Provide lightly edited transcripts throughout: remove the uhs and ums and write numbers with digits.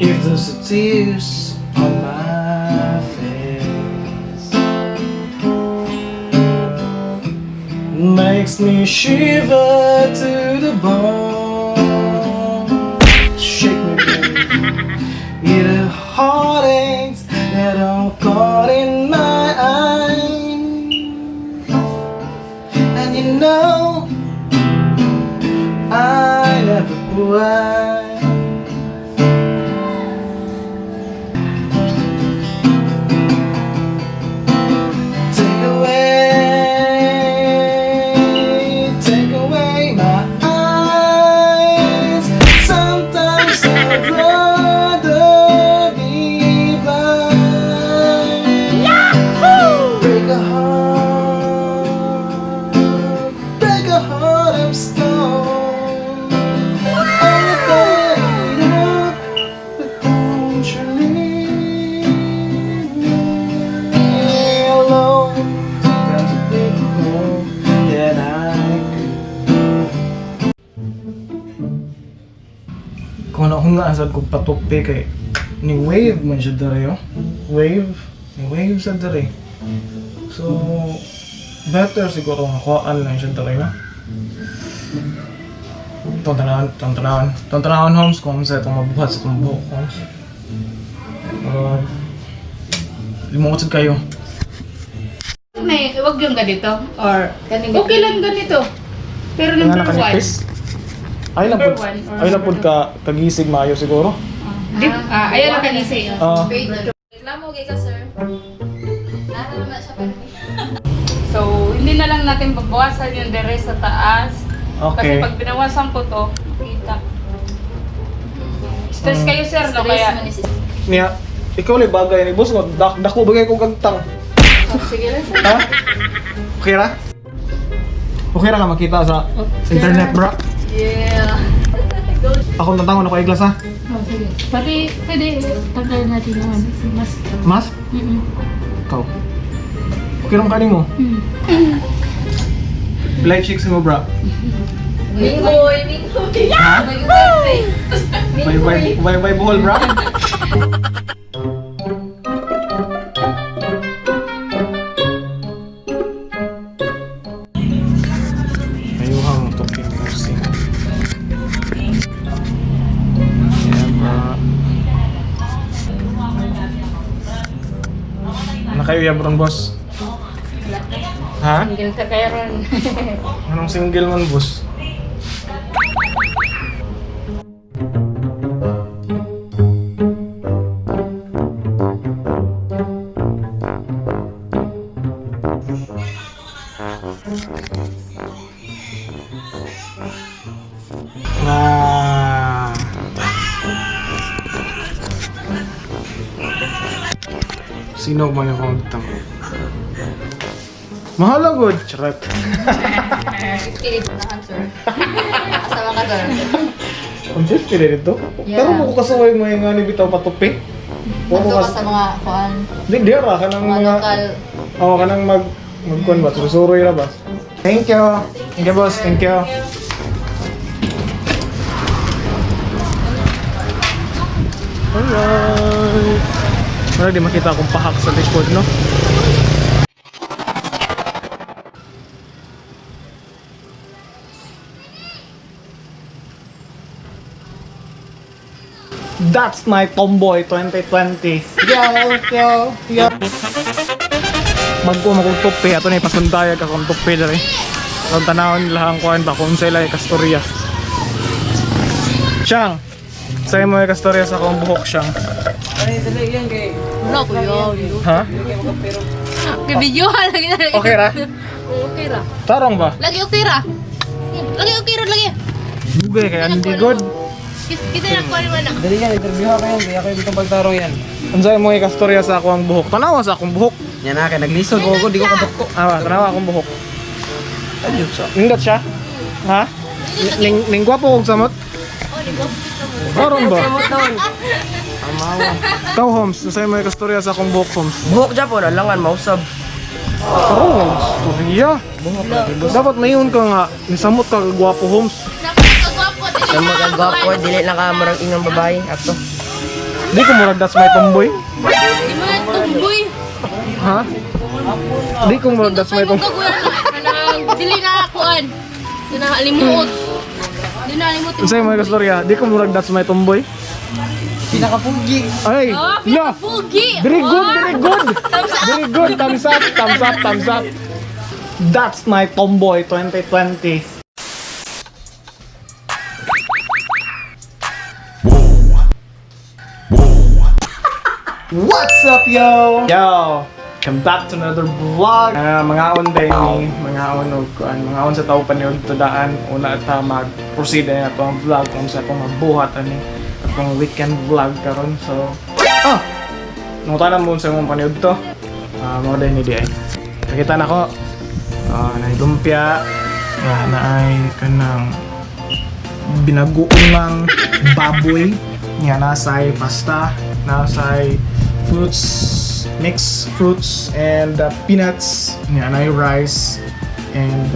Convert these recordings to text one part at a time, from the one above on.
If there's a tears on my face, makes me shiver to the bone. Shake me, baby. The heartaches that are caught in my eyes, and you know I never cry. Take away my eyes. Sometimes I'd rather be blind. Break a heart of stone. I'm afraid of, but don't you leave me alone. Got to be more than I could. Kung ano kung naasad kong patupi kay ni wave man siya dere yo. Wave sa dere. So better siguro nga kuhaan lang siya dere na. Tontanawon homes kung sa itong mabuhat sa itong buhok homes. Limungot sad kayo. May, wag yung ganito. Or, okay lang ganito. Pero Nga number one. nakanipis. Ay lang Number pud. one or Ay lang pud number ka kagisig maayo siguro. Ayan lang kanisi. Reklamo kay ka, sir. Nara naman siya pa rin. So, hindi na lang natin babawasan yung the rest sa taas. Kasi Okay. pag binawasan ko to, makita. Stress kayo, sir, no? Stress Kaya, man ni sis. Niya, ikaw lang bagay ni boss ko. Dako bagay ko gagtang. sige lang, sir. Ha? Okay ra? Okay ra ka makita sa internet, bro? Yeah. Ako natangon ako iglas ha? Oh, sige. Pati, pwede, tagal natin yung ano, mas. Mas? Ikaw. Okay lang kanin mo? Blind chicks mo, bro? Mingoy, mingoy. Ha? Mingoy. Bye buhol, bro? Ayuhang talking nursing. Yeah, bro. Ano kayo yabrong boss? Ha? Tinggal ka kayo ron. Anong single man, boss? Ah. Sino mo yung kontang? Mahal ang good, charot. Kilig na ka, sir. Asama ka, sir. Ang 50 rin ito. Yeah. Pero mo kasaway mo yung nga bitaw patupi. Nandito ka sa mga kuan. Di ra ka ng Mga mga... lokal. Oo, ka nang magkuhan ba? Susuroy na ba? Thank you. Thank you, boss. Thank you. Alright. Wala di makita akong pahak sa likod, no? That's my Tomboy 2020. Yo. Magkong tupi. Ato na ipasundayag akong tupi dali. Ang tanawin nila ang kuhan ba kung sila ay kastorya. Siyang, sa'yo mo ay kastorya sa akong buhok, Siyang. Wala ko yun. Ha? Bibidyohan lagi na. Okay ra? Okay ra. Tarong ba? Lagi okay ra. Lagi okay ra lagi. Bugay kaya hindi good. Kita na kuan man. Dali yan, interview ka yan. Kaya kayo ditong pagtarong yan. Ang sa'yo mo ay kastorya sa akong buhok. Tanawa sa akong buhok. Yan na, kaya naglisod ko, di ko kabok ko. Tanawa akong buhok. Ayun siya. Nindot siya? Ha? Ning gwapo kong samot? Karon ba? Ikaw, Homes, nasa'yo mo yung kastorya sa akong buhok, Homes. Buhok dyan po, nalangan, mausab. Karon, Homes, storya. Dapat mayon ka nga, nisamot ka, gwapo, Homes. Sa mga gwapo, dili na ka marang ingang babae. Ato. Di ko murag that's my tomboy. Di mo na tumboy. Ha? Di ko murag that's my tomboy. Dili na akuan. Di na limuot. Di na limuot. Nasa'yo mo yung kastorya, di ko murag that's my tomboy. Pinakapugi. Ay, Oh, no! pugi. Very good, very good! Very good, thumbs up, thumbs up, thumbs up. That's my tomboy 2020. What's up, yo? Yo! Come back to another vlog. Mga on day ni, mga on og kuan, mga on sa tao paniod tudaan. Una ta mag-proceed na ito ang vlog kung sa akong mabuhat ani akong weekend vlog karon. So, nungutanan mo sa akong paniod to. Mga day ni di ay. Nakita na ko. Na lumpia. Na ay kanang binagoong baboy. Nga nasay pasta, nasay fruits, mixed fruits and peanuts. Nga na rice and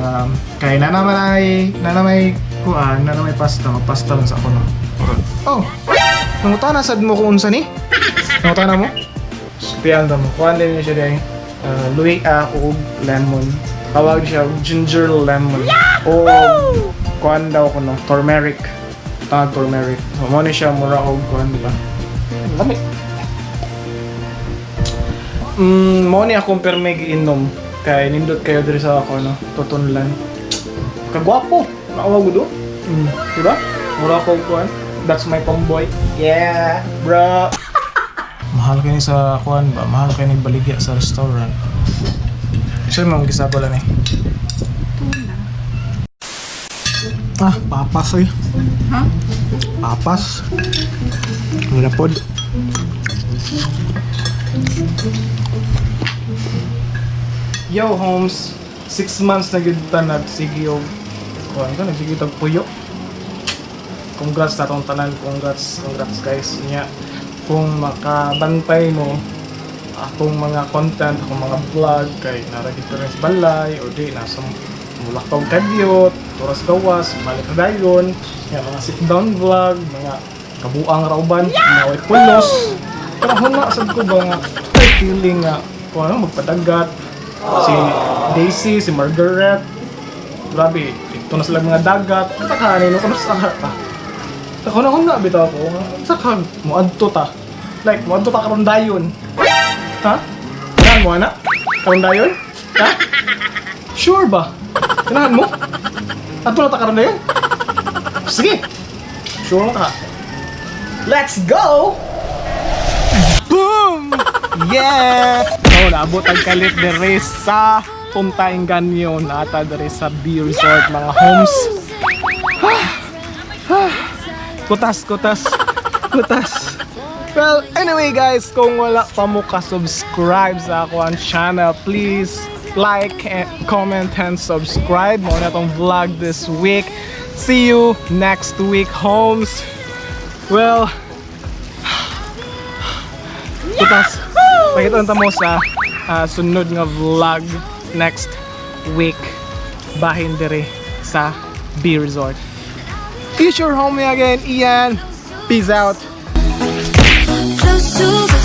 kay na may kuan, na may pasta, magpasta lang sa ako no. Oh. Nangutana sad mo kung unsa ni? Nangutana mo? Spiyan mo. Kuan din siya dai. Luwi o lemon. Tawag siya ginger lemon. O kuan daw ko no, turmeric. Tawag turmeric. So, mo ni siya mura og kuan di ba? Lami. Mo ni akong perme giinom kay nindot kayo diri sa ako no, tutunlan. Kagwapo. Naawa gudo. Di ba? Mura ko kuan. That's my tomboy. Yeah, bro. Mahal kayo sa kuan ba? Mahal kayo ni baligya sa restaurant. So yung mga gisako lang eh. Papas eh. Ha? Papas. Wala pod. Yo, Homes. 6 months na gud ta nagsige og kuan ka nagsige tag puyo. Congrats sa atong tanan, congrats guys. Nya kung makabantay mo akong mga content, akong mga vlog kay naragito rin sa balay o di nasa mulakaw kadyot, turas gawas, balik na dayon, mga sit down vlog, mga kabuang rauban, mga way pulos. Pero huna sad ko ba nga ay feeling nga kung ano magpadagat si Daisy, si Margaret. Grabe, ito na sila mga dagat. Katakanin, kung sa ka. Ako na bitaw ko. Sakag, muadto ta. Like, muadto ta karon dayon. Ha? Kailangan mo, anak? Karon dayon? Ha? Sure ba? Kailangan mo? Ato na ta karon dayon? Sige. Sure na ka. Let's go! Boom! Yeah! So, naabot ang kalit dere sa Puntaing Ganyon. Ata dere sa B Resort, mga Homes. Kutas. Well, anyway guys, kung wala pa mo ka-subscribe sa ako ang channel, please like, and comment, and subscribe. Mo na tong vlog this week. See you next week, Homes. Well, kutas. Pakita mo sa sunod nga vlog next week. Bahin dire sa B Resort. It's your homie again, Ian. Peace out. Close to the